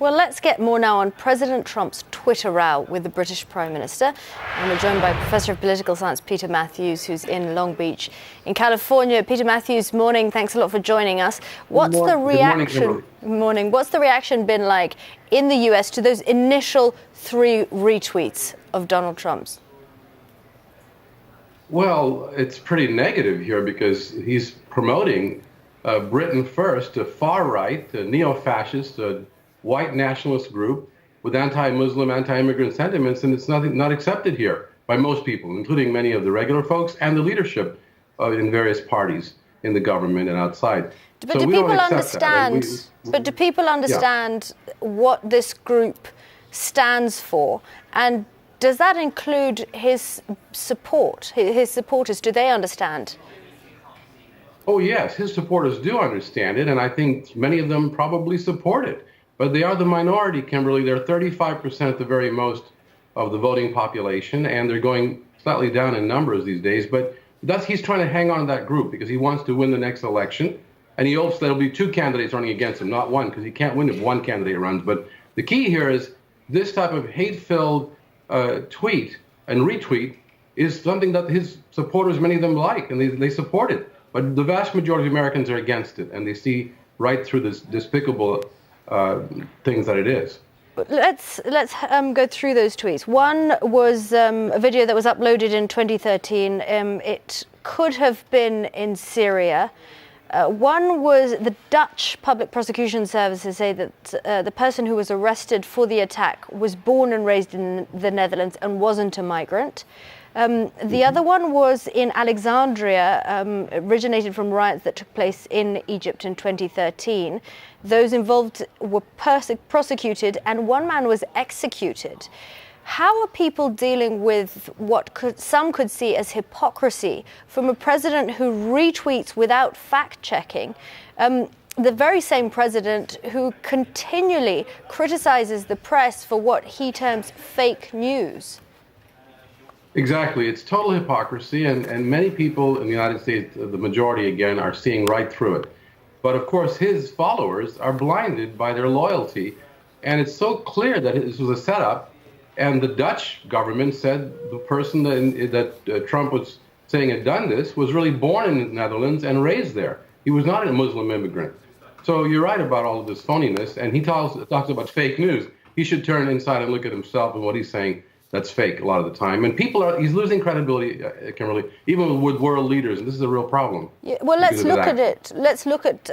Well, let's get more now on President Trump's Twitter row with the British Prime Minister. And we're joined by Professor of Political Science Peter Mathews, who's in Long Beach in California. Peter Mathews, morning. Thanks a lot for joining us. What's the reaction? Morning. What's the reaction been like in the US to those initial 3 retweets of Donald Trump's? Well, it's pretty negative here because he's promoting Britain First, a far right, a Neo-Fascist, a white nationalist group with anti-Muslim, anti-immigrant sentiments, and it's not accepted here by most people, including many of the regular folks and the leadership in various parties in the government and outside. But do people understand? But do people understand what this group stands for, and does that include his support, his supporters? Do they understand? Oh yes, his supporters do understand it, and I think many of them probably support it. But they are the minority, Kimberly. They're 35% at the very most of the voting population, and they're going slightly down in numbers these days. But thus, he's trying to hang on to that group because he wants to win the next election, and he hopes there'll be 2 candidates running against him, not one, because he can't win if one candidate runs. But the key here is this type of hate-filled tweet and retweet is something that his supporters, many of them like, and they support it. But the vast majority of Americans are against it, and they see right through this despicable things that it is. Let's go through those tweets. One was a video that was uploaded in 2013. It could have been in Syria. One was the Dutch Public Prosecution Services say that the person who was arrested for the attack was born and raised in the Netherlands and wasn't a migrant. The other one was in Alexandria, originated from riots that took place in Egypt in 2013. Those involved were prosecuted and one man was executed. How are people dealing with what some could see as hypocrisy from a president who retweets without fact-checking? The very same president who continually criticizes the press for what he terms fake news. Exactly. It's total hypocrisy, and many people in the United States, the majority again, are seeing right through it. But of course, his followers are blinded by their loyalty, and it's so clear that this was a setup, and the Dutch government said the person that Trump was saying had done this was really born in the Netherlands and raised there. He was not a Muslim immigrant. So you're right about all of this phoniness, and he talks about fake news. He should turn inside and look at himself and what he's saying. That's fake a lot of the time. And he's losing credibility, Kimberly, even with world leaders. And this is a real problem. Yeah, well, let's look at it. Let's look at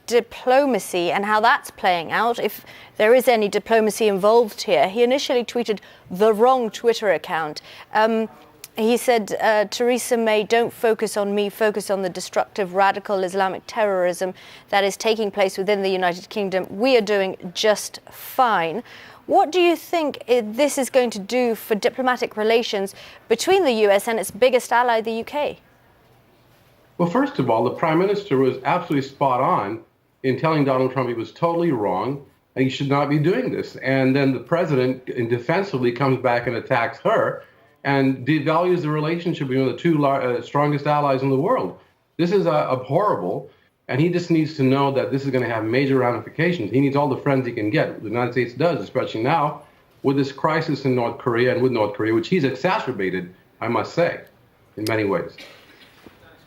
diplomacy and how that's playing out. If there is any diplomacy involved here, he initially tweeted the wrong Twitter account. He said, Theresa May, don't focus on me, focus on the destructive radical Islamic terrorism that is taking place within the United Kingdom. We are doing just fine. What do you think this is going to do for diplomatic relations between the US and its biggest ally, the UK? Well, first of all, the Prime Minister was absolutely spot on in telling Donald Trump he was totally wrong and he should not be doing this. And then the president indefensibly comes back and attacks her and devalues the relationship between the 2 strongest allies in the world. This is horrible. And he just needs to know that this is going to have major ramifications. He needs all the friends he can get. The United States does, especially now with this crisis in North Korea and with North Korea, which he's exacerbated, I must say, in many ways.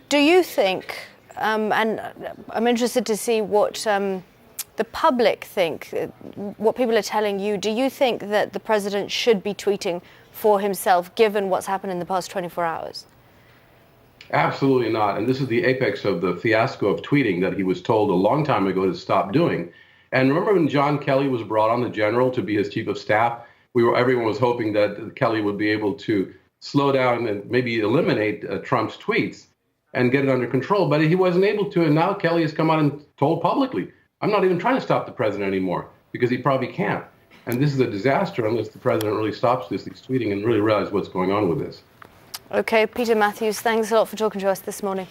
Do you think, and I'm interested to see what the public think, what people are telling you, do you think that the president should be tweeting for himself, given what's happened in the past 24 hours? Absolutely not. And this is the apex of the fiasco of tweeting that he was told a long time ago to stop doing. And remember when John Kelly was brought on, the general, to be his chief of staff? Everyone was hoping that Kelly would be able to slow down and maybe eliminate Trump's tweets and get it under control. But he wasn't able to. And now Kelly has come out and told publicly, I'm not even trying to stop the president anymore, because he probably can't. And this is a disaster unless the president really stops these tweeting and really realizes what's going on with this. Okay, Peter Mathews, thanks a lot for talking to us this morning.